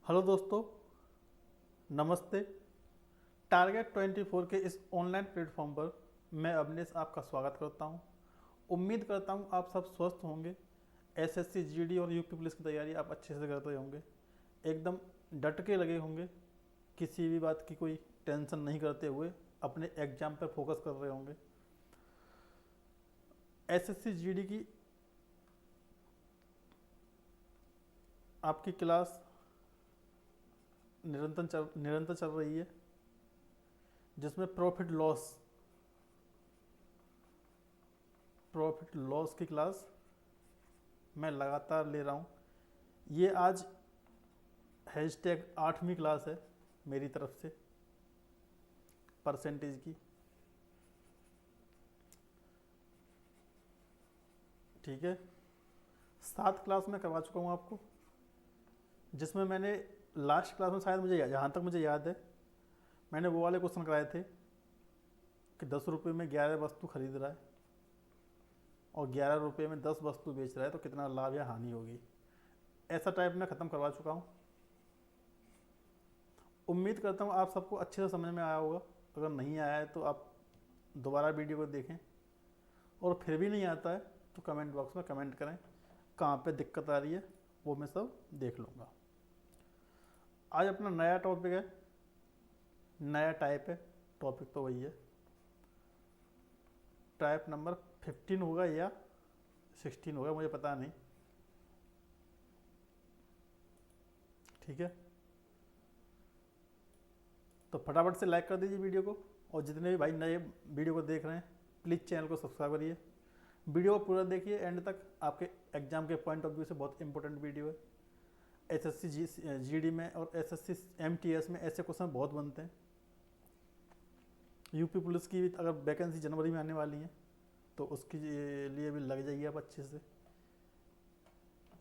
Hello दोस्तों, नमस्ते। Target 24 के इस ऑनलाइन प्लेटफॉर्म पर मैं अवनीश आपका स्वागत करता हूं। उम्मीद करता हूं आप सब स्वस्थ होंगे। एसएससी, जीडी और यूपी पुलिस की तैयारी आप अच्छे से करते होंगे, एकदम डट के लगे होंगे, किसी भी बात की कोई टेंशन नहीं करते हुए अपने एग्जाम पर फोकस कर रहे होंगे। एसएससी जीडी की आपकी क्लास निरंतर चल रही है, जिसमें प्रॉफिट लॉस की क्लास मैं लगातार ले रहा हूँ। ये आज हैशटैग 8वीं क्लास है मेरी तरफ से परसेंटेज की। ठीक है, 7 क्लास में करवा चुका हूँ आपको, जिसमें मैंने लास्ट क्लास में शायद मुझे जहाँ तक मुझे याद है मैंने वो वाले क्वेश्चन कराए थे कि 10 रुपये में 11 वस्तु खरीद रहा है और 11 रुपये में 10 वस्तु बेच रहा है तो कितना लाभ या हानि होगी। ऐसा टाइप में ख़त्म करवा चुका हूँ। उम्मीद करता हूँ आप सबको अच्छे से समझ में आया होगा। अगर नहीं आया है तो आप दोबारा वीडियो को देखें, और फिर भी नहीं आता है तो कमेंट बॉक्स में कमेंट करें कहाँ पे दिक्कत आ रही है, वो मैं सब देख लूँगा। आज अपना नया टॉपिक है, नया टाइप है, टॉपिक तो वही है। टाइप नंबर 15 होगा या 16 होगा, मुझे पता नहीं। ठीक है, तो फटाफट से लाइक कर दीजिए वीडियो को, और जितने भी भाई नए वीडियो को देख रहे हैं प्लीज़ चैनल को सब्सक्राइब करिए। वीडियो को पूरा देखिए एंड तक, आपके एग्जाम के पॉइंट ऑफ व्यू से बहुत इंपॉर्टेंट वीडियो है। एसएससी जीडी में और एसएससी एमटीएस में ऐसे क्वेश्चन बहुत बनते हैं। यूपी पुलिस की भी अगर वैकेंसी जनवरी में आने वाली है तो उसके लिए भी लग जाइए आप अच्छे से।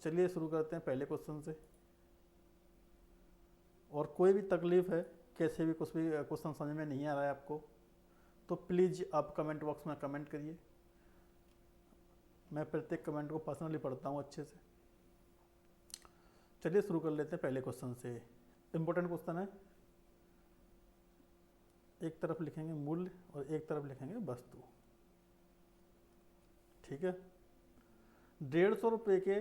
चलिए शुरू करते हैं पहले क्वेश्चन से। और कोई भी तकलीफ़ है, कैसे भी कुछ भी क्वेश्चन समझ में नहीं आ रहा है आपको, तो प्लीज़ आप कमेंट बॉक्स में कमेंट करिए। मैं प्रत्येक कमेंट को पर्सनली पढ़ता हूँ अच्छे से। चलिए शुरू कर लेते हैं पहले क्वेश्चन से। इम्पोर्टेंट क्वेश्चन है, एक तरफ लिखेंगे मूल्य और एक तरफ लिखेंगे वस्तु। ठीक है, 150 रुपये के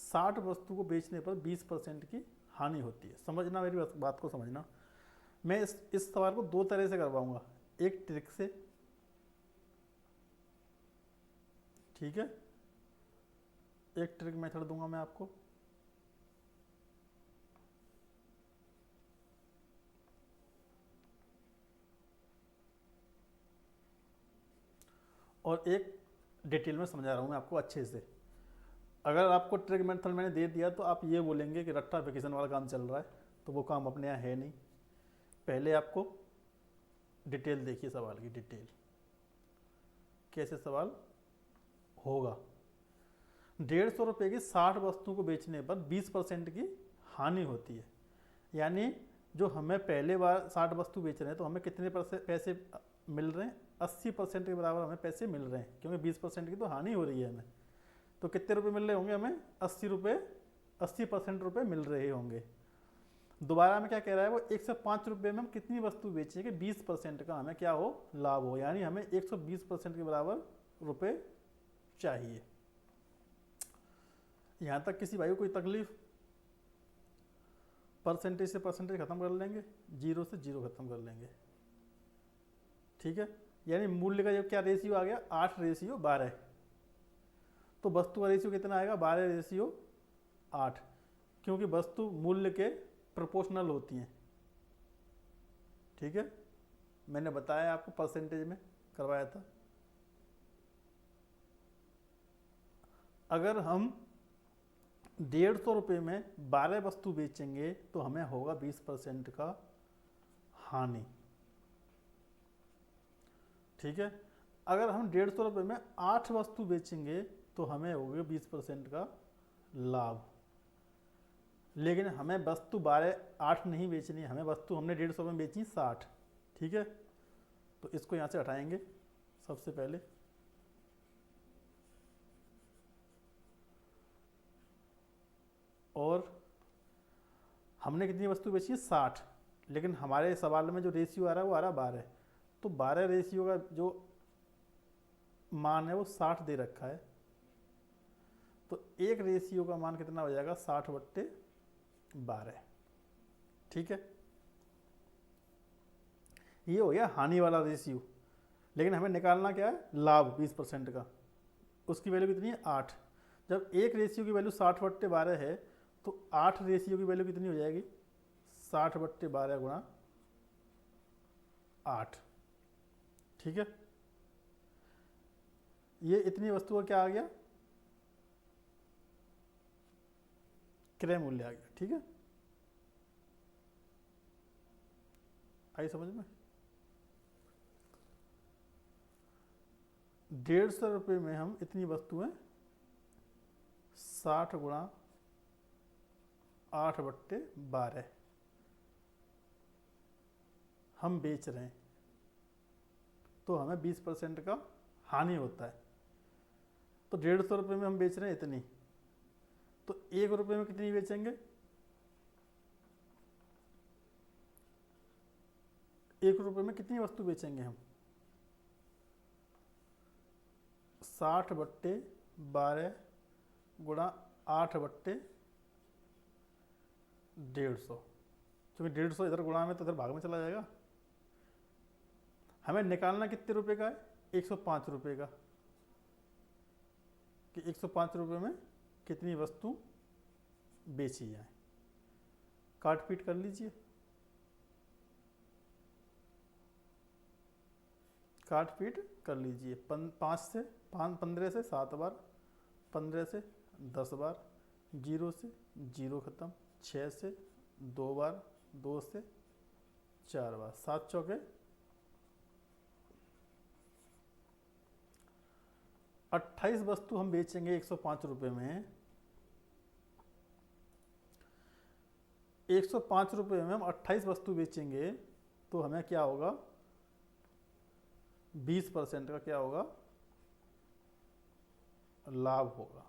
60 वस्तु को बेचने पर 20% की हानि होती है। समझना, मेरी बात को समझना। मैं इस सवाल को दो तरह से करवाऊंगा, एक ट्रिक से, ठीक है, एक ट्रिक मेथड दूंगा मैं आपको, और एक डिटेल में समझा रहा हूँ मैं आपको अच्छे से। अगर आपको ट्रिक मेथड मैंने दे दिया तो आप ये बोलेंगे कि रट्टा वेकेशन वाला काम चल रहा है, तो वो काम अपने यहाँ है नहीं। पहले आपको डिटेल देखिए, सवाल की डिटेल कैसे सवाल होगा। 150 रुपये की 60 वस्तुओं को बेचने पर 20% की हानि होती है। यानी जो हमें पहले बार 60 वस्तु बेच रहे हैं तो हमें कितने पैसे मिल रहे हैं? 80% के बराबर हमें पैसे मिल रहे हैं, क्योंकि 20% की तो हानि हो रही है हमें। तो कितने रुपए मिल रहे होंगे हमें? 80% रुपये मिल रहे होंगे। दोबारा में क्या कह रहा है वो, 105 रुपये में हम कितनी वस्तु बेचेंगे? 20% का हमें क्या हो? लाभ हो। यानी हमें 120% के बराबर रुपए चाहिए। यहाँ तक किसी भाई को कोई तकलीफ? परसेंटेज से परसेंटेज खत्म कर लेंगे, जीरो से जीरो खत्म कर लेंगे। ठीक है, यानी मूल्य का जो क्या रेशियो आ गया? 8:12। तो वस्तु का रेशियो कितना आएगा? 12:8, क्योंकि वस्तु मूल्य के प्रोपोर्शनल होती हैं। ठीक है, मैंने बताया आपको, परसेंटेज में करवाया था। अगर हम 150 रुपये में 12 वस्तु बेचेंगे तो हमें होगा 20% का हानि। ठीक है, अगर हम 150 रुपये में 8 वस्तु बेचेंगे तो हमें होगा 20% का लाभ। लेकिन हमें वस्तु 8 नहीं बेचनी है, हमें वस्तु हमने 150 में बेची 60। ठीक है, तो इसको यहाँ से हटाएंगे सबसे पहले। और हमने कितनी वस्तु बेची है 60, लेकिन हमारे सवाल में जो रेशियो आ रहा है वो आ रहा है 12, तो 12 रेशियो का जो मान है वो 60 दे रखा है, तो एक रेशियो का मान कितना हो जाएगा 60/12। ठीक है, ये हो गया हानि वाला रेशियो। लेकिन हमें निकालना क्या है, लाभ 20% का, उसकी वैल्यू कितनी है 8। जब एक रेशियो की वैल्यू 60/12 है तो 8 रेशियो की वैल्यू कितनी हो जाएगी 60/12 गुणा 8। ठीक है, ये इतनी वस्तु का क्या आ गया, क्रय मूल्य आ गया। ठीक है, आई समझ में। 150 रुपये में हम इतनी वस्तुएं 60 गुणा 8/12 हम बेच रहे हैं, तो हमें 20% का हानि होता है। तो 150 रुपये में हम बेच रहे हैं इतनी, तो 1 रुपये में कितनी बेचेंगे, 1 रुपये में कितनी वस्तु बेचेंगे हम 60/12 गुणा 8/150, क्योंकि 150 इधर गुणा में तो इधर भाग में चला जाएगा। हमें निकालना कितने रुपए का है 105 रुपये का, कि 105 रुपये में कितनी वस्तु बेची जाए। काट पीट कर लीजिए, काट पीट कर लीजिए। 15 से 7 बार, 15 से 10 बार, 0 से 0 खत्म, 6 से 2 बार, 2 से 4 बार, 7 चौके 28 वस्तु हम बेचेंगे 105 रुपये में। 105 रुपये में हम 28 वस्तु बेचेंगे तो हमें क्या होगा 20% का क्या होगा लाभ होगा।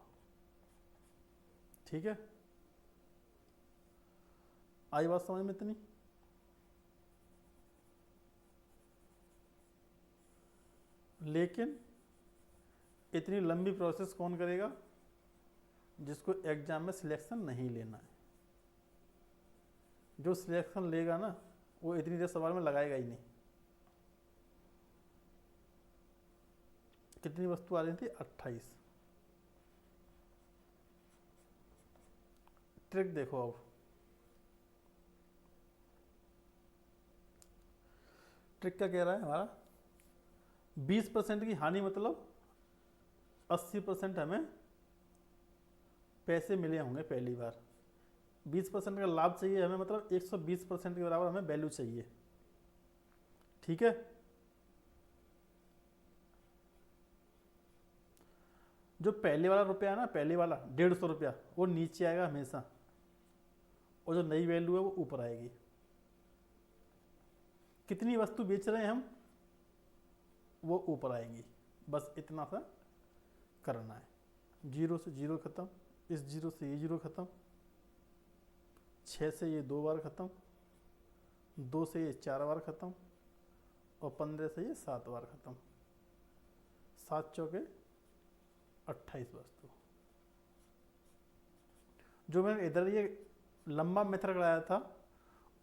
ठीक है, आई बात समझ में इतनी। लेकिन इतनी लंबी प्रोसेस कौन करेगा, जिसको एग्जाम में सिलेक्शन नहीं लेना है। जो सिलेक्शन लेगा ना वो इतनी देर सवाल में लगाएगा ही नहीं। कितनी वस्तु आ रही थी 28। ट्रिक देखो अब, ट्रिक क्या कह रहा है हमारा, 20% की हानि मतलब 80% हमें पैसे मिले होंगे पहली बार। 20% का लाभ चाहिए हमें, मतलब 120% के बराबर हमें वैल्यू चाहिए। ठीक है, जो पहले वाला रुपया है ना, पहले वाला 150 रुपया, वो नीचे आएगा हमेशा, और जो नई वैल्यू है वो ऊपर आएगी। कितनी वस्तु बेच रहे हैं हम वो ऊपर आएंगी, बस इतना सा करना है। 0 से 0 खत्म, इस 0 से ये 0 खत्म, 6 से ये 2 बार खत्म, 2 से ये 4 बार खत्म, और 15 से ये 7 बार खत्म। 7 चौके 28 वस्तु। जो मैंने इधर ये लंबा मेथड कराया था,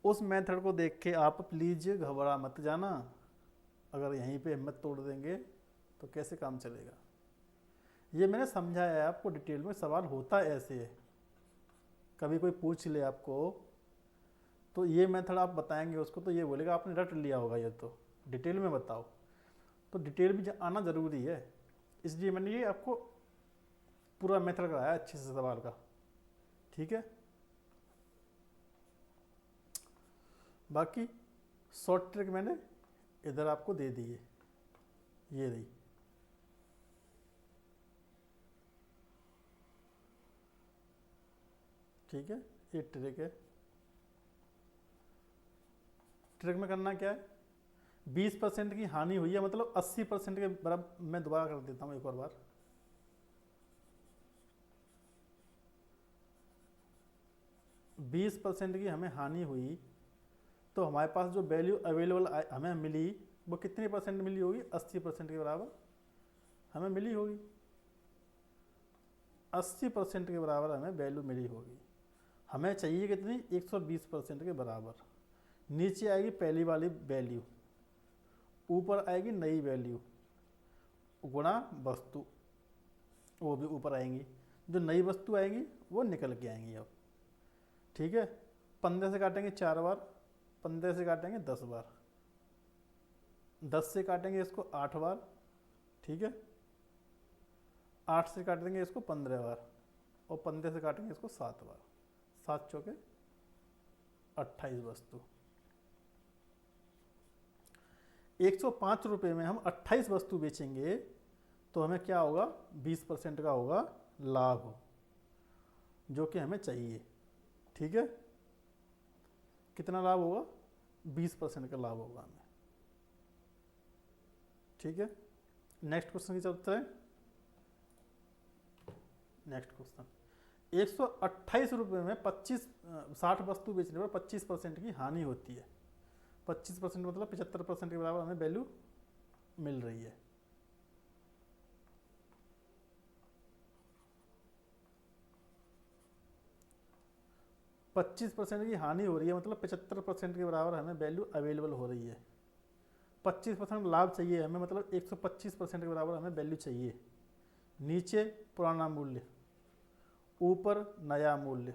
उस मेथड को देख के आप प्लीज घबरा मत जाना। अगर यहीं पे हिम्मत तोड़ देंगे तो कैसे काम चलेगा। ये मैंने समझाया है आपको डिटेल में, सवाल होता ऐसे है। कभी कोई पूछ ले आपको तो ये मेथड आप बताएंगे उसको तो ये बोलेगा आपने रट लिया होगा, ये तो डिटेल में बताओ। तो डिटेल में आना ज़रूरी है, इसलिए मैंने ये आपको पूरा मेथड कराया अच्छे से सवाल का। ठीक है, बाकी शॉर्ट ट्रिक मैंने इधर आपको दे दी है, ये रही। ठीक है, ये ट्रिक है। ट्रिक में करना क्या है, 20% की हानि हुई है मतलब 80% के बराबर। मैं दोबारा कर देता हूँ एक और बार। 20% की हमें हानि हुई, तो हमारे पास जो वैल्यू अवेलेबल हमें मिली वो कितनी परसेंट मिली होगी? 80% के बराबर हमें मिली होगी। 80% के बराबर हमें वैल्यू मिली होगी। हमें चाहिए कितनी? 120% के बराबर। नीचे आएगी पहली वाली वैल्यू, ऊपर आएगी नई वैल्यू गुणा वस्तु, वो भी ऊपर आएंगी। जो नई वस्तु आएंगी वो निकल के आएंगी अब। ठीक है, 15 से काटेंगे 4 बार, 15 से काटेंगे 10 बार, 10 से काटेंगे इसको 8 बार। ठीक है, 8 से काटेंगे इसको 15 बार, और 15 से काटेंगे इसको 7 बार। 7 चौके 28 वस्तु। 105 रुपये में हम 28 वस्तु बेचेंगे तो हमें क्या होगा? 20% का होगा लाभ, जो कि हमें चाहिए। ठीक है, कितना लाभ होगा? 20% का लाभ होगा हमें। ठीक है, नेक्स्ट क्वेश्चन की तरफ चलें। नेक्स्ट क्वेश्चन, 128 रुपये में 60 वस्तु बेचने पर 25% की हानि होती है। 25% मतलब 75% के बराबर हमें वैल्यू मिल रही है। पच्चीस % की हानि हो रही है मतलब 75% के बराबर हमें वैल्यू अवेलेबल हो रही है। 25% लाभ चाहिए हमें, मतलब 125% के बराबर हमें वैल्यू चाहिए। नीचे पुराना मूल्य, ऊपर नया मूल्य,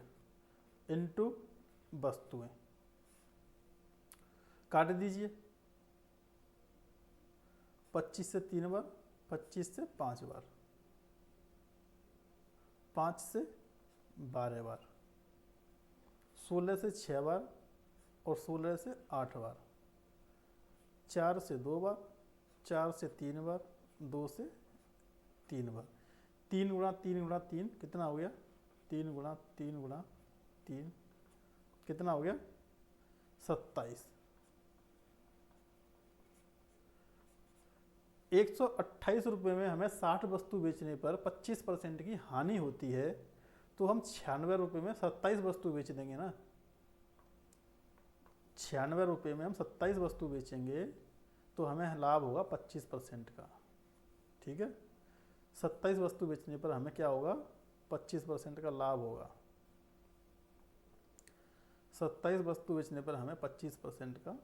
इनटू वस्तुएं। काट दीजिए, 25 से 3 बार, 25 से 5 बार, 5 से 12 बार, 16 से 6 बार, और 16 से 8 बार, 4 से 2 बार, 4 से 3 बार, 2 से 3 बार। 3 गुणा 3 गुणा 3 कितना हो गया? 3 गुणा 3 गुणा 3 कितना हो गया? 27। 128 रुपये में हमें 60 वस्तु बेचने पर 25% की हानि होती है, तो हम 96 रुपये में 27 वस्तु बेच देंगे ना। 96 रुपये में हम 27 वस्तु बेचेंगे तो हमें लाभ होगा 25% का। ठीक है, 27 वस्तु बेचने पर हमें क्या होगा? 25% का लाभ होगा। 27 वस्तु बेचने पर हमें 25% का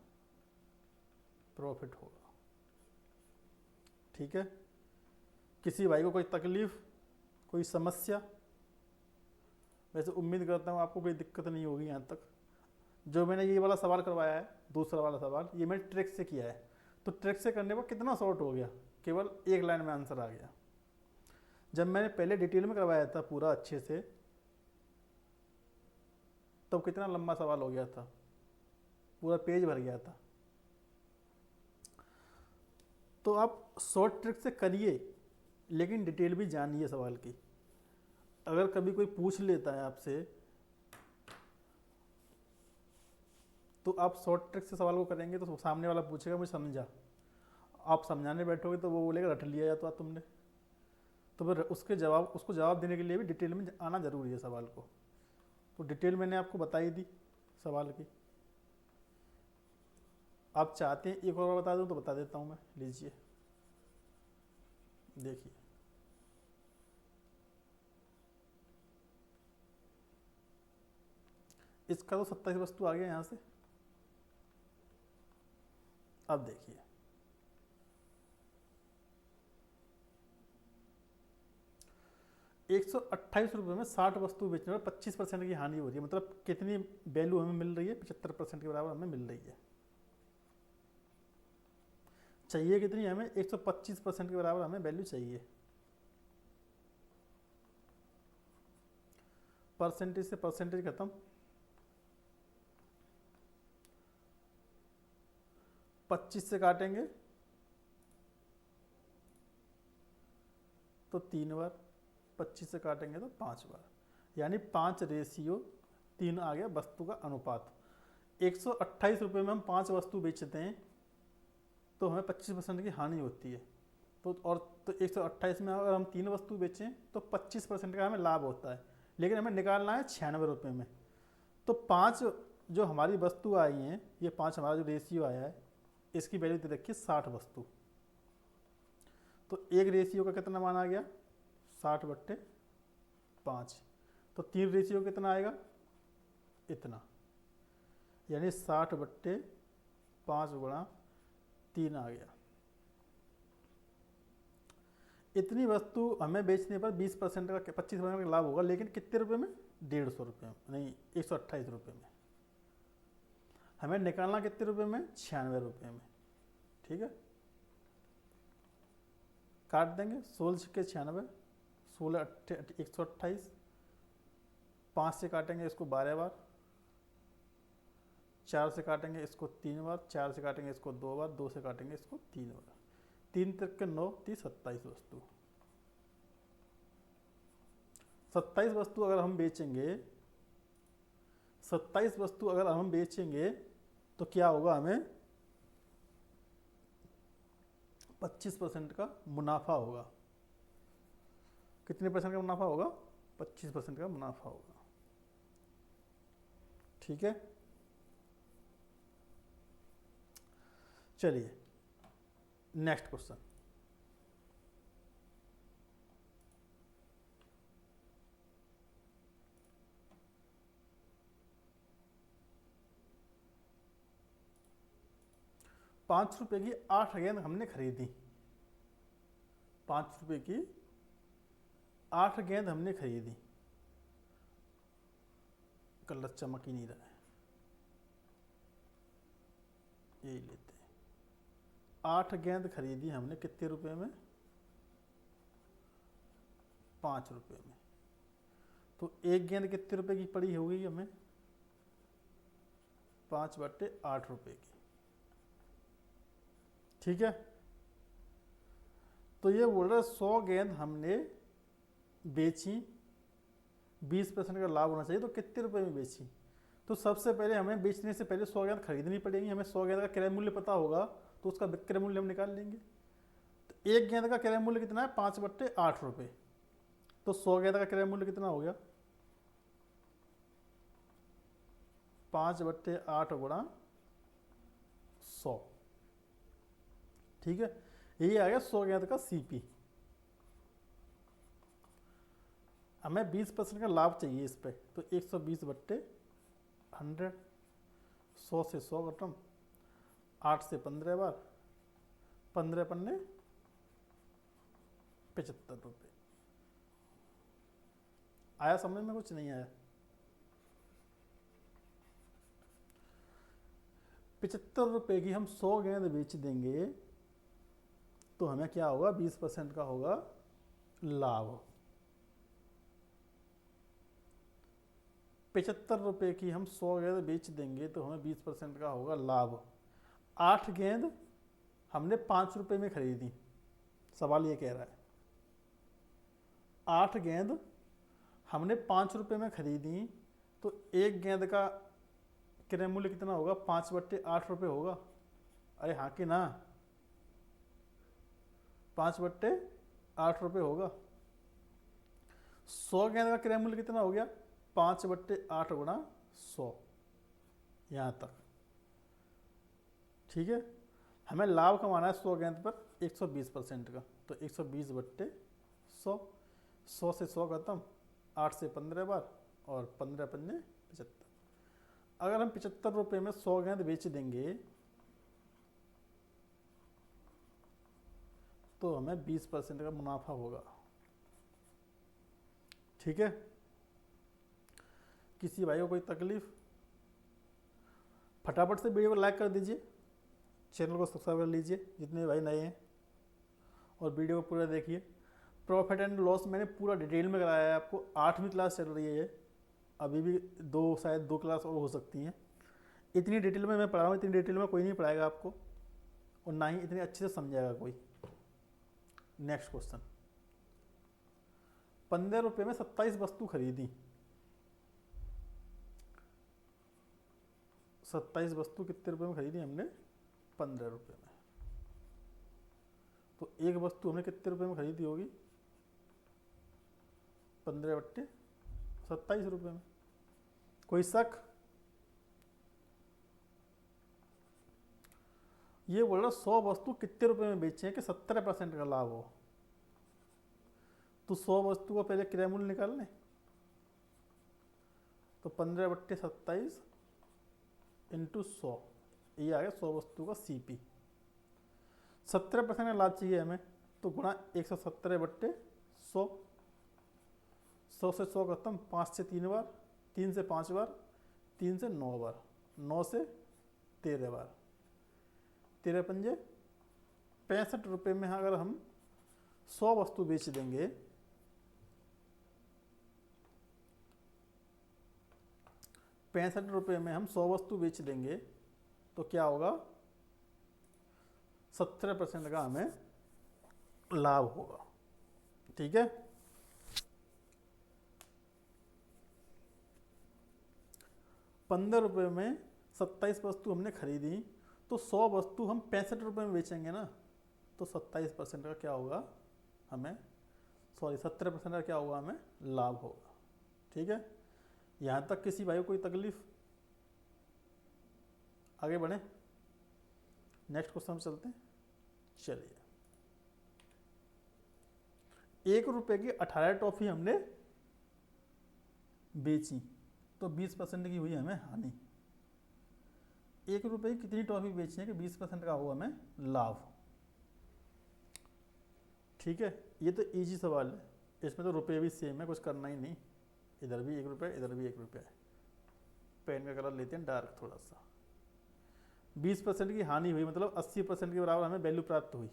प्रॉफिट होगा। ठीक है, किसी भाई को कोई तकलीफ, कोई समस्या? वैसे उम्मीद करता हूँ आपको कोई दिक्कत नहीं होगी यहाँ तक। जो मैंने ये वाला सवाल करवाया है, दूसरा वाला सवाल, ये मैंने ट्रिक से किया है, तो ट्रिक से करने पर कितना शॉर्ट हो गया? केवल एक लाइन में आंसर आ गया। जब मैंने पहले डिटेल में करवाया था पूरा अच्छे से, तब कितना लंबा सवाल हो गया था, पूरा पेज भर गया था। तो आप शॉर्ट ट्रिक से करिए, लेकिन डिटेल भी जानिए सवाल की। अगर कभी कोई पूछ लेता है आपसे, तो आप शॉर्ट ट्रिक से सवाल को करेंगे तो सामने वाला पूछेगा मुझे समझा, आप समझाने बैठोगे तो वो बोलेगा रट लिया या तो तुमने। तो फिर उसको जवाब देने के लिए भी डिटेल में आना जरूरी है सवाल को। तो डिटेल मैंने आपको बताई दी सवाल की। आप चाहते हैं एक और बता दूं तो बता देता हूं मैं, लीजिए देखिए। इसका तो 27 वस्तु आ गया यहाँ से। अब देखिए, ₹128 में 60 वस्तु बेचने पर 25% की हानि हो रही है, मतलब कितनी वैल्यू हमें मिल रही है? 75% के बराबर हमें मिल रही है। चाहिए कितनी हमें? 125% के बराबर हमें वैल्यू चाहिए। परसेंटेज से परसेंटेज खत्म, 25 से काटेंगे तो 3 बार, 25 से काटेंगे तो 5 बार, यानी 5:3 आ गया वस्तु का अनुपात। 128 रुपये में हम 5 वस्तु बेचते हैं तो हमें 25% की हानि होती है। तो 128 में अगर हम 3 वस्तु बेचें तो 25% का हमें लाभ होता है, लेकिन हमें निकालना है 96 रुपये में। तो 5 जो हमारी वस्तु आई हैं, ये 5 हमारा जो रेशियो आया है, इसकी वैल्यू दे रखी है 60 वस्तु। तो एक रेशियो का कितना मान आ गया, 60/5। तो 3 रेशियो कितना आएगा, इतना, यानी 60/5 गुणा 3 आ गया। इतनी वस्तु हमें बेचने पर 20% का 25% का लाभ होगा, लेकिन कितने रुपए में, 150 रुपये में, नहीं 128 रुपये में। हमें निकालना कितने रुपए में, 96 रुपये में। ठीक है, काट देंगे, 16 के 96, 16 128, 5 से काटेंगे इसको 12 बार, 4 से काटेंगे इसको 3 बार, 4 से काटेंगे इसको 2 बार, 2 से काटेंगे इसको 3 बार, 3 तक के 9, 30, 27 वस्तु। 27 वस्तु अगर हम बेचेंगे, 27 वस्तु अगर हम बेचेंगे तो क्या होगा, हमें 25% का मुनाफा होगा। कितने % का मुनाफा होगा, 25% का मुनाफा होगा। ठीक है, चलिए नेक्स्ट क्वेश्चन। ₹5 की 8 गेंद हमने खरीदी, 5 रुपए की 8 गेंद हमने खरीदी। कलर चमक ही नहीं रहा है, यही लेते हैं। 8 गेंद खरीदी हमने, कितने रुपए में, 5 रुपए में। तो एक गेंद कितने रुपए की पड़ी होगी हमें, 5/8 रुपए की। ठीक है, तो ये बोल रहा है 100 गेंद हमने बेची, 20% का लाभ होना चाहिए, तो कितने रुपए में बेची। तो सबसे पहले हमें बेचने से पहले 100 गेंद खरीदनी पड़ेगी। हमें 100 गेंद का क्रय मूल्य पता होगा, तो उसका विक्रय मूल्य हम निकाल लेंगे। तो एक गेंद का क्रय मूल्य कितना है, 5/8 रुपये। तो 100 गेंद का क्रय मूल्य कितना हो गया, 5/8 गुणा 100। ठीक है, यही आ गया 100 गेंद का सीपी। हमें 20% का लाभ चाहिए इस पे, तो 120/100, 100 से 100 खत्म, 8 से 15 बार, 15 पन्ने 75 रुपये। आया समझ में, कुछ नहीं आया। 75 रुपये की हम 100 गेंद बेच देंगे, तो हमें क्या होगा, 20% का होगा लाभ। 75 रुपये की हम 100 गेंद बेच देंगे, तो हमें 20% का होगा लाभ। 8 गेंद हमने 5 रुपये में खरीदी, सवाल ये कह रहा है 8 गेंद हमने 5 रुपये में खरीदी, तो एक गेंद का क्रय मूल्य कितना होगा, 5/8 रुपये होगा। अरे हाँ कि ना, 5/8 रुपये होगा। 100 गेंद का क्रय मूल्य कितना हो गया, 5/8 गुणा 100, यहाँ तक। ठीक है, हमें लाभ कमाना है 100 गेंद पर 120% का, तो 120/100, 100 से 100 खत्म, 8 से 15 बार, और 15 पन्ने 75। अगर हम 75 रुपये में 100 गेंद बेच देंगे, तो हमें 20% का मुनाफा होगा। ठीक है, किसी भाई को कोई तकलीफ, फटाफट से वीडियो को लाइक कर दीजिए, चैनल को सब्सक्राइब कर लीजिए जितने भाई नए हैं, और वीडियो को पूरा देखिए। प्रॉफिट एंड लॉस मैंने पूरा डिटेल में कराया है आपको। 8वीं क्लास चल रही है, अभी भी शायद 2 क्लास और हो सकती हैं। इतनी डिटेल में मैं पढ़ा रहा हूँ, इतनी डिटेल में कोई नहीं पढ़ाएगा आपको, और ना ही इतने अच्छे से समझाएगा कोई। नेक्स्ट क्वेश्चन, 15 रुपये में 27 वस्तु खरीदी। 27 वस्तु कितने रुपए में खरीदी हमने, 15 रुपये में। तो एक वस्तु हमने कितने रुपए में खरीदी होगी, 15/27 रुपये में। कोई शक, ये बोल रहा 100 वस्तु कितने रुपए में बेचे हैं कि 17% का लाभ हो। तो 100 वस्तु का पहले क्रय मूल्य निकाल लें। तो 15/27 इंटू 100, ये आ गया 100 वस्तु का CP। 17% का लाभ चाहिए हमें, तो गुणा 117/100। 100 से 100 खत्म, 5 से 3 बार, 3 से 5 बार, 3 से 9 बार, 9 से 13 बार, 13 पंजे 65 रुपये में अगर हम 100 वस्तु बेच देंगे, ₹65 में हम 100 वस्तु बेच देंगे, तो क्या होगा, 17% का हमें लाभ होगा। ठीक है, ₹15 में 27 वस्तु हमने खरीदी, तो 100 वस्तु हम ₹65 में बेचेंगे ना, तो 27% का क्या होगा हमें, 17% का क्या होगा हमें लाभ होगा। ठीक है, यहाँ तक किसी भाई को कोई तकलीफ? आगे बढ़े, नेक्स्ट क्वेश्चन में चलते हैं। चलिए, ₹1 की 18 टॉफी हमने बेची, तो 20% की हुई हमें हानि। ₹1 की कितनी टॉफी बेची है कि 20% का हुआ हमें लाभ। ठीक है, ये तो इजी सवाल है, इसमें तो रुपये भी सेम है, कुछ करना ही नहीं। इधर भी ₹1, इधर भी ₹1। पेन का कलर लेते हैं डार्क थोड़ा सा। 20% की हानि हुई, मतलब 80% के बराबर हमें वैल्यू प्राप्त हुई।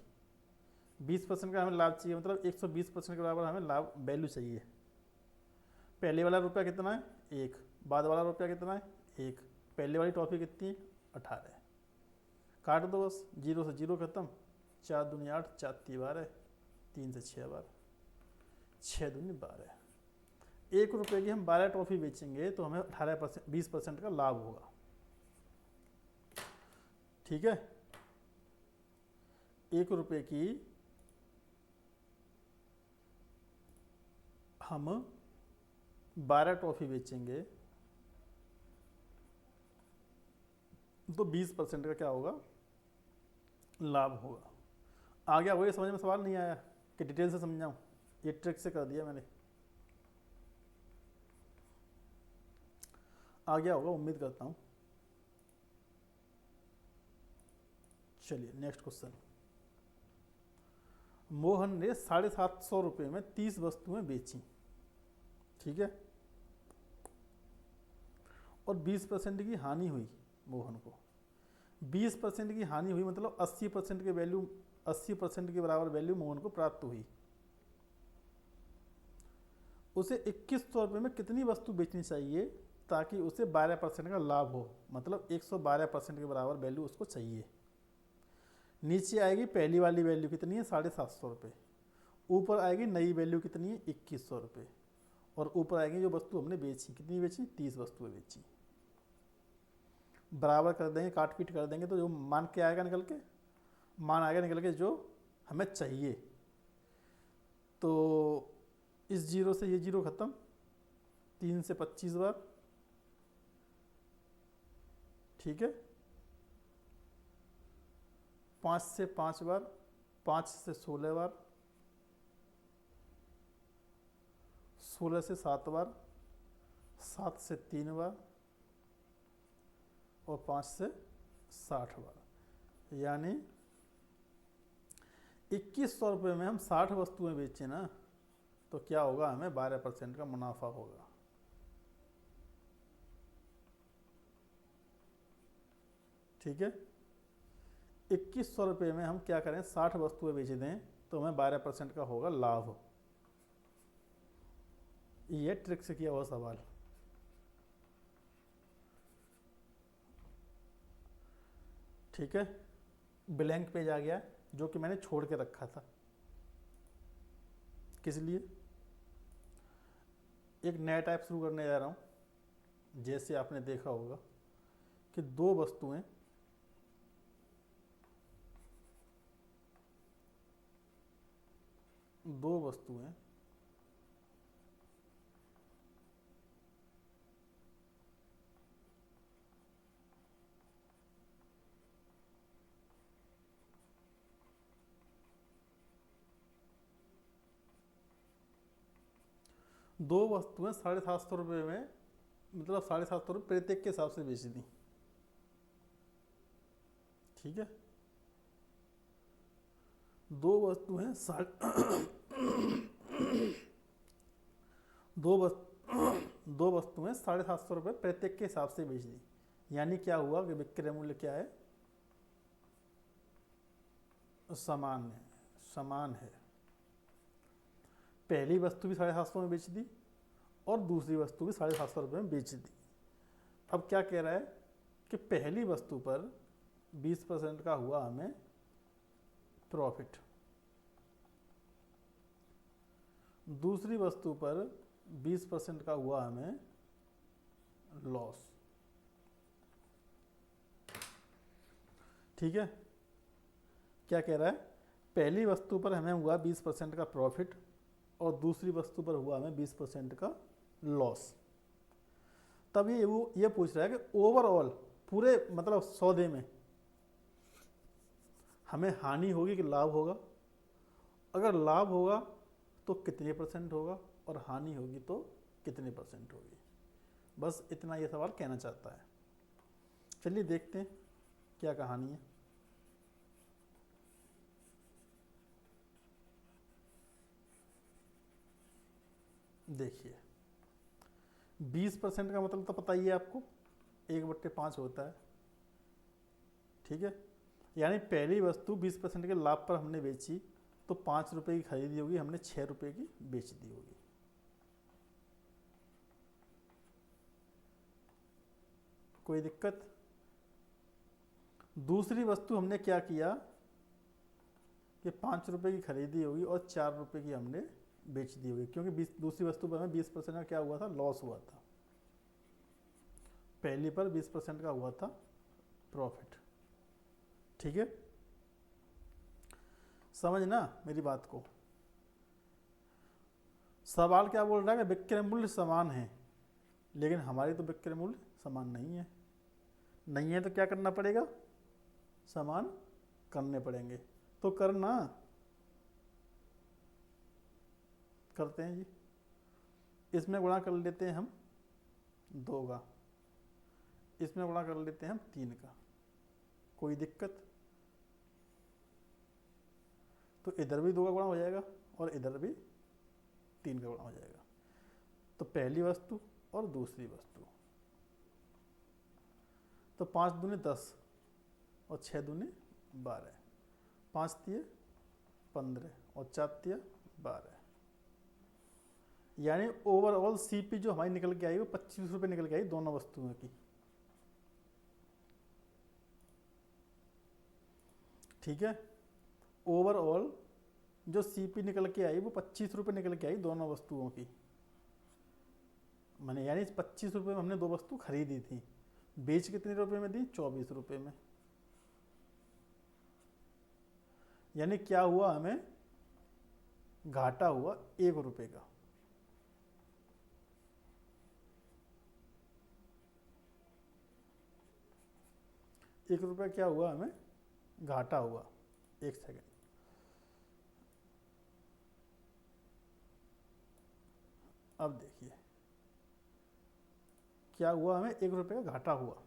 20% का हमें लाभ चाहिए, मतलब 120% के बराबर हमें लाभ वैल्यू चाहिए। पहले वाला रुपया कितना है, 1। बाद वाला रुपया कितना है, 1। पहले वाली टॉफी कितनी है, 18। काट दो बस, 0 से 0 खत्म, 4 दूनी 8, 4 तीन 12, 3 से 6 बार, 6 दूनी 12। ₹1 की हम 12 टॉफी बेचेंगे, तो हमें 18% 20% का लाभ होगा। ठीक है, ₹1 की हम 12 टॉफी बेचेंगे, तो 20% का क्या होगा लाभ होगा। आ गया वही समझ में, सवाल नहीं आया कि डिटेल से समझाऊं? ये ट्रिक से कर दिया मैंने, आ गया होगा उम्मीद करता हूं। चलिए नेक्स्ट क्वेश्चन। मोहन ने ₹750 में 30 वस्तुएं बेची। ठीक है, और 20% की हानि हुई मोहन को। 20% की हानि हुई, मतलब 80% के वैल्यू, 80% के बराबर वैल्यू मोहन को प्राप्त हुई। उसे ₹2100 में कितनी वस्तु बेचनी चाहिए ताकि उसे 12% का लाभ हो, मतलब 112% के बराबर वैल्यू उसको चाहिए। नीचे आएगी पहली वाली वैल्यू कितनी है, ₹750। ऊपर आएगी नई वैल्यू कितनी है, ₹2100। और ऊपर आएगी जो वस्तु हमने बेची, कितनी बेची, 30 वस्तुएं बेची। बराबर कर देंगे, काट पीट कर देंगे, तो जो मान के आएगा निकल के, मान आएगा निकल के जो हमें चाहिए। तो इस 0 से ये 0 खत्म, 3 से 25 बार, ठीक है, 5 से 5 बार, 5 से 16 बार, 16 से 7 बार, 7 से 3 बार, और 5 से 60 बार। यानी ₹2100 में हम 60 वस्तुएं बेचें ना, तो क्या होगा, हमें 12% का मुनाफा होगा। ठीक है, ₹2100 में हम क्या करें, 60 वस्तुएं बेच दें, तो हमें 12% का होगा लाभ। ये ट्रिक से किया हुआ सवाल। ठीक है, ब्लैंक पेज आ गया, जो कि मैंने छोड़ के रखा था। किस लिए? एक नया टाइप शुरू करने जा रहा हूँ। जैसे आपने देखा होगा कि दो वस्तुएं दो वस्तुएं 750 में, मतलब 750 प्रत्येक के हिसाब से बेच दी। ठीक है, दो वस्तुएं दो वस्तुएं 750 प्रत्येक के हिसाब से बेच दी। यानी क्या हुआ कि विक्रय मूल्य क्या है, समान है। पहली वस्तु भी 750 में बेच दी और दूसरी वस्तु भी 750 में बेच दी। अब क्या कह रहा है कि पहली वस्तु पर 20% का हुआ हमें प्रॉफिट, दूसरी वस्तु पर 20% का हुआ हमें लॉस। ठीक है, क्या कह रहा है, पहली वस्तु पर हमें हुआ 20% का प्रॉफिट और दूसरी वस्तु पर हुआ हमें 20% का लॉस। तब ये पूछ रहा है कि ओवरऑल पूरे मतलब सौदे में हमें हानि होगी कि लाभ होगा। अगर लाभ होगा तो कितने % होगा और हानि होगी तो कितने % होगी। बस इतना ये सवाल कहना चाहता है। चलिए देखते हैं क्या कहानी है। देखिए 20% का मतलब तो पता ही है आपको, 1/5 होता है। ठीक है, यानी पहली वस्तु 20% के लाभ पर हमने बेची तो 5 रुपये की खरीदी होगी, हमने 6 रुपये की बेच दी होगी। कोई दिक्कत। दूसरी वस्तु हमने क्या किया कि 5 रुपये की खरीदी होगी और 4 रुपये की हमने बेच दी होगी, क्योंकि दूसरी वस्तु पर हमें 20% का क्या हुआ था, लॉस हुआ था। पहली पर 20% का हुआ था प्रॉफिट। ठीक है, समझना मेरी बात को। सवाल क्या बोल रहा है कि विक्रय मूल्य समान है, लेकिन हमारी तो विक्रय मूल्य समान नहीं है। नहीं है तो क्या करना पड़ेगा, समान करने पड़ेंगे। तो करना, करते हैं जी। इसमें गुणा कर लेते हैं हम 2 का, इसमें गुणा कर लेते हैं हम 3 का। कोई दिक्कत। तो इधर भी 2 का गुणा हो जाएगा और इधर भी 3 का गुणा हो जाएगा। तो पहली वस्तु और दूसरी वस्तु, तो 5 दूनी 10 और 6 दूनी 12, 5 तिये 15 और 4 तिये 12। यानी ओवरऑल सीपी जो हमारी निकल के आई वो 25 रुपये निकल के आई दोनों वस्तुओं की। ठीक है, ओवरऑल जो सीपी निकल के आई वो 25 रुपये निकल के आई दोनों वस्तुओं की। मैंने यानी 25 रुपये में हमने 2 वस्तु खरीदी थी, बेच कितने रुपए में दी, 24 रुपये में। यानी क्या हुआ, हमें घाटा हुआ 1 रुपये का। ₹1 क्या हुआ, हमें घाटा हुआ। एक सेकेंड, अब देखिए क्या हुआ, हमें 1 रुपये का घाटा हुआ।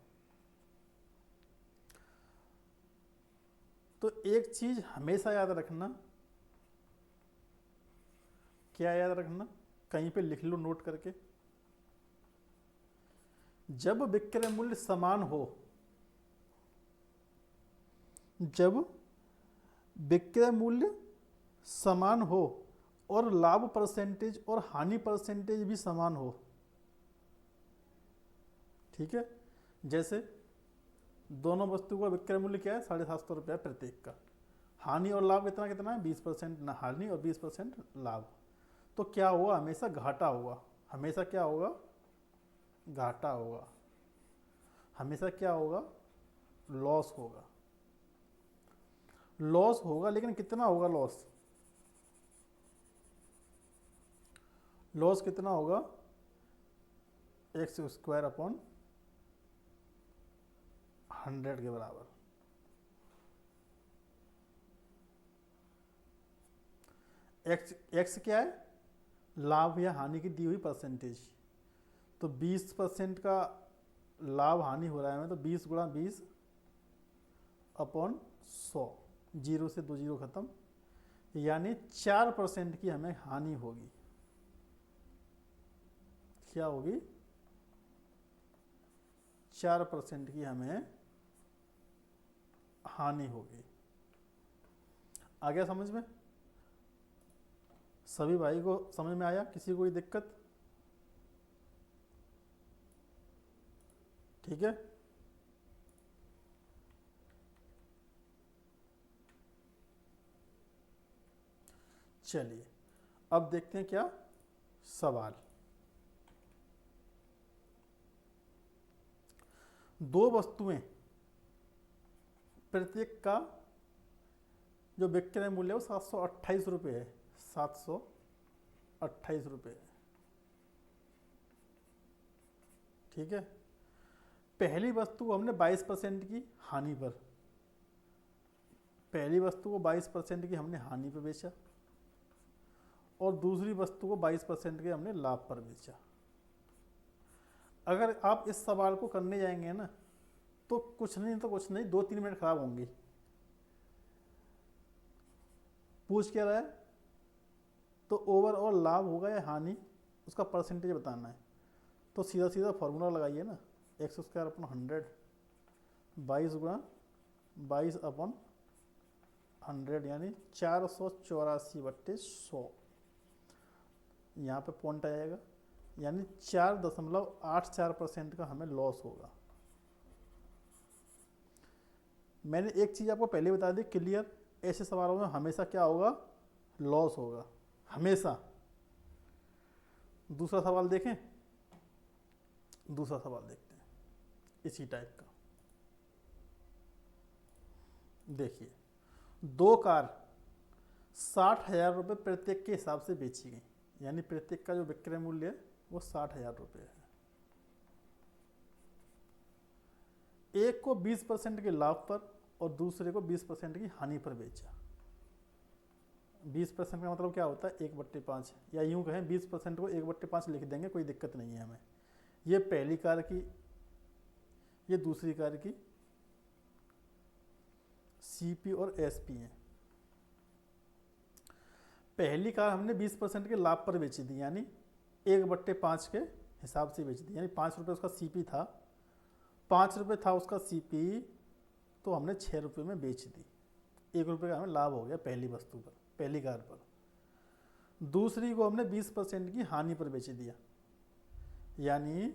तो एक चीज हमेशा याद रखना, क्या याद रखना, कहीं पे लिख लो नोट करके। जब विक्रय मूल्य समान हो, जब विक्रय मूल्य समान हो और लाभ परसेंटेज और हानि परसेंटेज भी समान हो। ठीक है, जैसे दोनों वस्तु का विक्रय मूल्य क्या है, 750 रुपया प्रत्येक का। हानि और लाभ कितना कितना है, 20% हानि और 20% लाभ। तो क्या होगा, हमेशा घाटा होगा। हमेशा क्या होगा, घाटा होगा। हमेशा क्या होगा, लॉस होगा। लॉस होगा, लेकिन कितना होगा लॉस, लॉस कितना होगा, x² अपॉन 100 के बराबर। एक्स क्या है, लाभ या हानि की दी हुई परसेंटेज। तो 20% का लाभ हानि हो रहा है हमें, तो 20 गुणा 20 अपॉन 100, जीरो से 2 जीरो खत्म, यानी 4% की हमें हानि होगी। क्या होगी? 4% की हमें हानि होगी। आ गया समझ में? सभी भाई को समझ में आया? किसी को कोई दिक्कत? ठीक है। चलिए अब देखते हैं क्या सवाल। दो वस्तुएं, प्रत्येक का जो विक्रय मूल्य है वो 728 रुपये है। 728 रुपये। ठीक है। पहली वस्तु को हमने 22% की हानि पर, पहली वस्तु को 22% की हमने हानि पर बेचा और दूसरी वस्तु को 22% के हमने लाभ पर बेचा। अगर आप इस सवाल को करने जाएंगे ना तो कुछ नहीं 2-3 मिनट खराब होंगे। पूछ क्या रहा है? तो ओवरऑल लाभ होगा या हानि, उसका परसेंटेज बताना है। तो सीधा सीधा फॉर्मूला लगाइए ना, एक्स स्क्वायर अपन 100, 22 गुणा 22 अपन 100, यानी 484/100। यहाँ पे पॉइंट आ जाएगा, यानी 4.84% का हमें लॉस होगा। मैंने एक चीज़ आपको पहले बता दी क्लियर, ऐसे सवालों में हमेशा क्या होगा? लॉस होगा हमेशा। दूसरा सवाल देखें, दूसरा सवाल देखते हैं इसी टाइप का। देखिए, दो कार 60,000 रुपये प्रत्येक के हिसाब से बेची गई, यानी प्रत्येक का जो विक्रय मूल्य है वो 60,000 रुपये है। एक को 20% के लाभ पर और दूसरे को 20% की हानि पर बेचा। 20% का मतलब क्या होता है? 1/5, या यूं कहें 20% को 1/5 लिख देंगे, कोई दिक्कत नहीं है हमें। ये पहली कार की, ये दूसरी कार की सीपी और एसपी है। पहली कार हमने 20% के लाभ पर बेची थी, यानी 1/5 के हिसाब से बेची थी, यानी 5 रुपये उसका सीपी था, 5 रुपये था उसका सीपी, तो हमने 6 रुपये में बेच दी। 1 रुपये का हमें लाभ हो गया पहली वस्तु पर, पहली कार पर। दूसरी को हमने 20% की हानि पर बेच दिया, यानी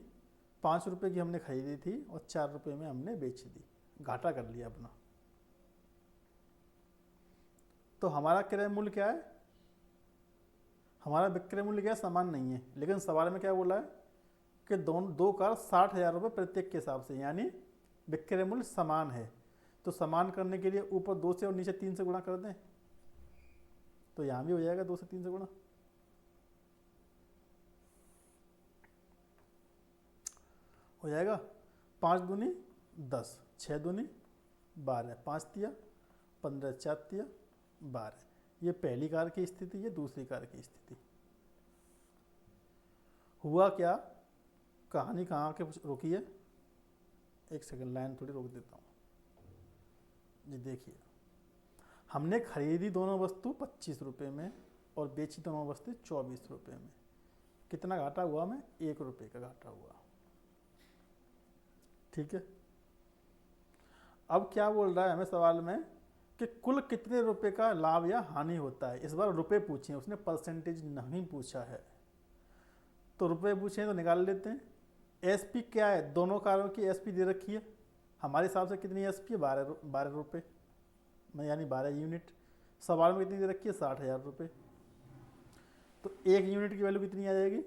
5 रुपये की हमने खरीदी थी और 4 रुपये में हमने बेच दी, घाटा कर लिया अपना। तो हमारा क्रय मूल्य क्या है? हमारा विक्रय मूल्य क्या समान नहीं है, लेकिन सवाल में क्या बोला है कि दो कार 60,000 रुपये प्रत्येक के हिसाब से, यानी विक्रय मूल्य समान है। तो समान करने के लिए ऊपर 2 से और नीचे 3 से गुणा कर दें, तो यहाँ भी हो जाएगा 2 से 3 से गुणा। हो जाएगा 5 दूनी 10, 6 दूनी 12, 5 तिया 15, 4 तिया 12। ये पहली कार की स्थिति, ये दूसरी कार की स्थिति। हुआ क्या? कहानी कहाँ के रुकी है? एक सेकंड, लाइन थोड़ी रोक देता हूँ जी। देखिए, हमने खरीदी दोनों वस्तु 25 रुपये में और बेची दोनों वस्तु 24 रुपये में। कितना घाटा हुआ? हमें 1 रुपये का घाटा हुआ। ठीक है। अब क्या बोल रहा है हमें सवाल में कि कुल कितने रुपए का लाभ या हानि होता है। इस बार रुपए पूछे, उसने परसेंटेज नहीं पूछा है। तो रुपए पूछे तो निकाल लेते हैं। एसपी क्या है? दोनों कारों की एसपी दे रखी है हमारे हिसाब से। कितनी एसपी है? 12 रुपये, यानी 12 यूनिट। सवाल में कितनी दे रखी है? 60,000 रुपये। तो एक यूनिट की वैल्यू कितनी आ जाएगी?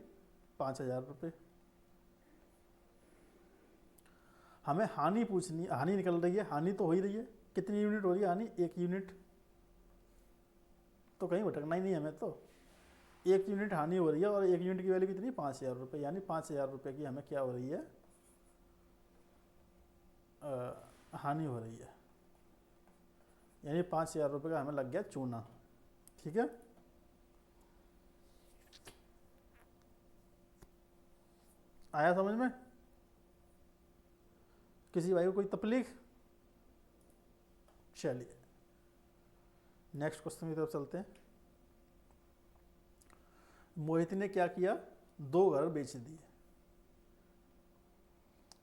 5,000 रुपये। हमें हानि पूछनी, हानि निकल रही है, हानि तो हो ही रही है। कितनी यूनिट हो रही है हानि? 1 यूनिट। तो कहीं भटकना ही नहीं हमें, तो 1 यूनिट हानि हो रही है और 1 यूनिट की वैल्यू कितनी? 5,000 रुपये, यानी 5,000 रुपये की हमें क्या हो रही है? हानि हो रही है, यानी 5,000 रुपये का हमें लग गया चूना। ठीक है। आया समझ में? किसी भाई को कोई तकलीफ? चलिए नेक्स्ट क्वेश्चन की तरफ चलते हैं। मोहित ने क्या किया, 2 घर बेच दिए।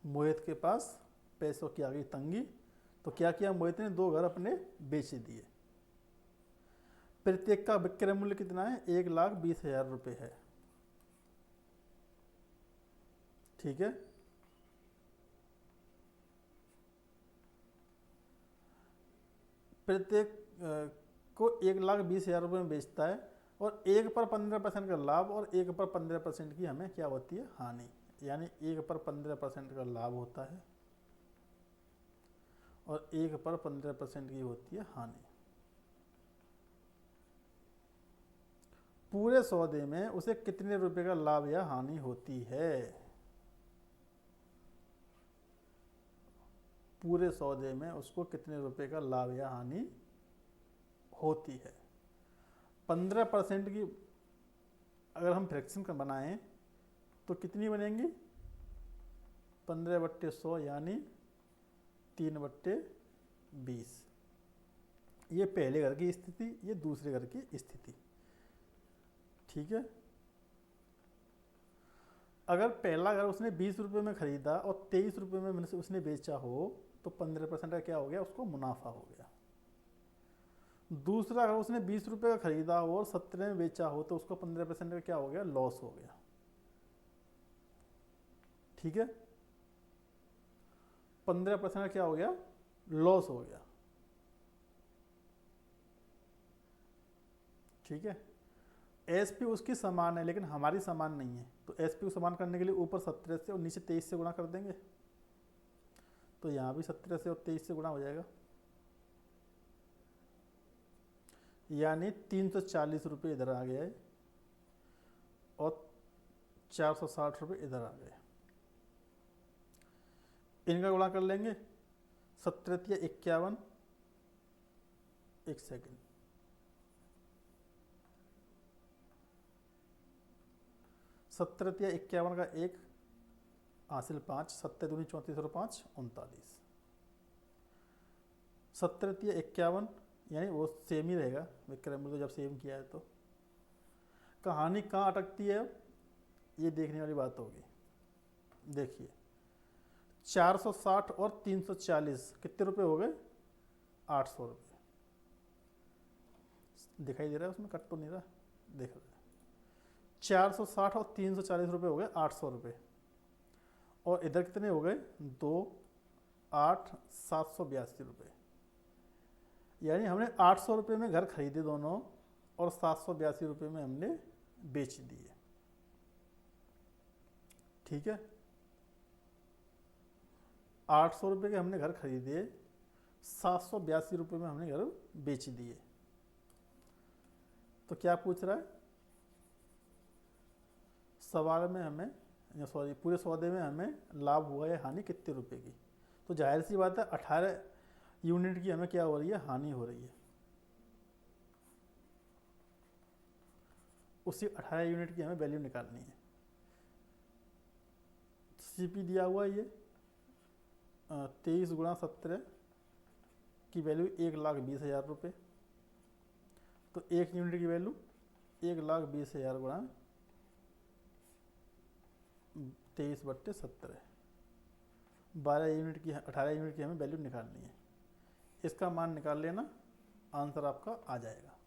मोहित के पास पैसों की आ गई तंगी, तो क्या किया मोहित ने, 2 घर अपने बेच दिए। प्रत्येक का विक्रय मूल्य कितना है, 1,20,000 रुपये है। ठीक है, प्रत्येक को 1,20,000 रुपये में बेचता है और 1 पर 15% का लाभ और 1 पर 15% की हमें क्या होती है, हानि। यानी 1 पर 15% का लाभ होता है और 1 पर 15% की होती है हानि। पूरे सौदे में उसे कितने रुपए का लाभ या हानि होती है? पूरे सौदे में उसको कितने रुपए का लाभ या हानि होती है? 15% की अगर हम फ्रैक्शन का बनाएं तो कितनी बनेंगी, 15/100 यानी 3/20। ये पहले घर की स्थिति, ये दूसरे घर की स्थिति। ठीक है, अगर पहला घर उसने 20 रुपये में खरीदा और 23 रुपये में उसने बेचा हो तो 15% का क्या हो गया, उसको मुनाफा हो गया। दूसरा अगर उसने 20 रुपये का खरीदा हो और 17 में बेचा हो तो उसको 15% का क्या हो गया, लॉस हो गया। ठीक है, 15% का क्या हो गया, लॉस हो गया। ठीक है, एसपी उसकी समान है लेकिन हमारी समान नहीं है, तो एसपी को समान करने के लिए ऊपर 17 से और नीचे 23 से गुणा कर देंगे। तो यहाँ भी 17 से और 23 से गुणा हो जाएगा, यानी 340 रुपये इधर आ गया है और 460 रुपये इधर आ गए। इनका गुणा कर लेंगे, 17 × 51, एक सेकेंड, 17 × 51 का 1 हासिल 5, 7 दूनी 34 और 5 39। 17 × 51 यानी वो सेम ही रहेगा, विक्रय मूल्य जब सेम किया है तो। कहानी कहाँ अटकती है, ये देखने वाली बात होगी। देखिए 460 और 340 कितने रुपए हो गए, 800 रुपये। दिखाई दे रहा है उसमें, कट तो नहीं रहा, देख रहे हैं। 460 और 340 रुपये हो गए 800 रुपये, और इधर कितने हो गए, 2, 8, 782 रुपये। यानी हमने 800 रुपये में घर खरीदे दोनों और 782 रुपये में हमने बेच दिए। ठीक है, 800 रुपये के हमने घर खरीदे, 782 रुपये में हमने घर बेच दिए। तो क्या पूछ रहा है सवाल में, हमें सॉरी पूरे सौदे में हमें लाभ हुआ है हानि कितने रुपए की। तो जाहिर सी बात है 18 यूनिट की हमें क्या हो रही है, हानि हो रही है। उसी 18 यूनिट की हमें वैल्यू निकालनी है। सीपी दिया हुआ ये 23 × 17 की वैल्यू 1,20,000 रुपये। तो 1 यूनिट की वैल्यू 1,20,000 गुणा 23/17, 12 यूनिट की 18 यूनिट की हमें वैल्यू निकालनी है। इसका मान निकाल लेना, आंसर आपका आ जाएगा।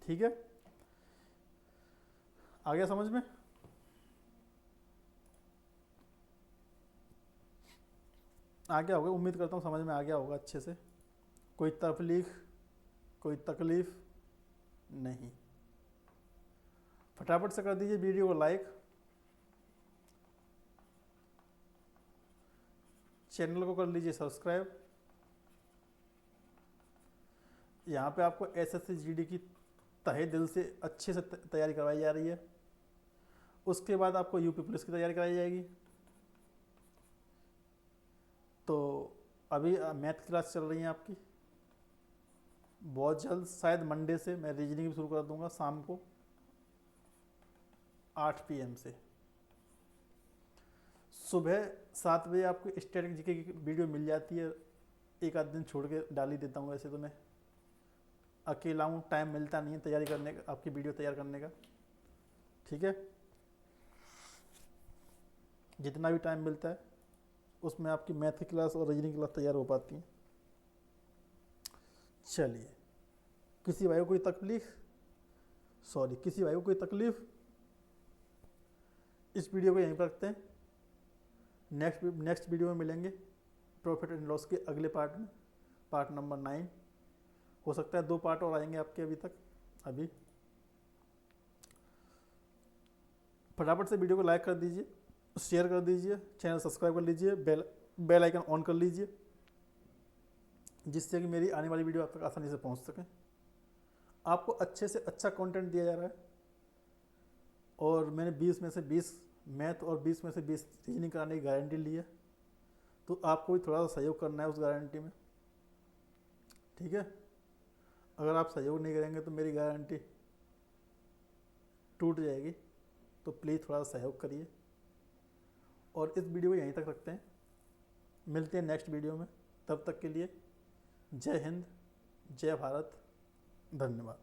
ठीक है, आ गया समझ में? आ गया होगा, उम्मीद करता हूँ समझ में आ गया होगा अच्छे से। कोई तकलीफ नहीं। फटाफट से कर दीजिए वीडियो को लाइक, चैनल को कर लीजिए सब्सक्राइब। यहाँ पे आपको एसएससी जीडी की तहे दिल से अच्छे से तैयारी करवाई जा रही है। उसके बाद आपको यूपी पुलिस की तैयारी कराई जाएगी। तो अभी मैथ क्लास चल रही है आपकी, बहुत जल्द शायद मंडे से मैं रीजनिंग भी शुरू कर दूंगा शाम को 8 PM से। सुबह 7 बजे आपको स्टैटिक जीके की वीडियो मिल जाती है, एक आध दिन छोड़ के डाल ही देता हूँ। वैसे तो मैं अकेला हूँ, टाइम मिलता नहीं है तैयारी करने का, आपकी वीडियो तैयार करने का। ठीक है, जितना भी टाइम मिलता है उसमें आपकी मैथ की क्लास और रीजनिंग क्लास तैयार हो पाती है। चलिए, किसी भाई को कोई तकलीफ, किसी भाई को कोई तकलीफ, इस वीडियो को यहीं पर रखते हैं। नेक्स्ट वीडियो में मिलेंगे प्रॉफिट एंड लॉस के अगले पार्ट में, पार्ट नंबर 9। हो सकता है 2 पार्ट और आएंगे आपके अभी। फटाफट से वीडियो को लाइक कर दीजिए, शेयर कर दीजिए, चैनल सब्सक्राइब कर लीजिए, बेल आइकन ऑन कर लीजिए, जिससे कि मेरी आने वाली वीडियो आप तक आसानी से पहुंच सके। आपको अच्छे से अच्छा कंटेंट दिया जा रहा है, और मैंने 20 में से 20 मैथ और 20 में से 20 रीजनिंग कराने की गारंटी ली है, तो आपको भी थोड़ा सा सहयोग करना है उस गारंटी में। ठीक है, अगर आप सहयोग नहीं करेंगे तो मेरी गारंटी टूट जाएगी, तो प्लीज़ थोड़ा सा सहयोग करिए। और इस वीडियो को यहीं तक रखते हैं, मिलते हैं नेक्स्ट वीडियो में। तब तक के लिए जय हिंद, जय भारत, धन्यवाद।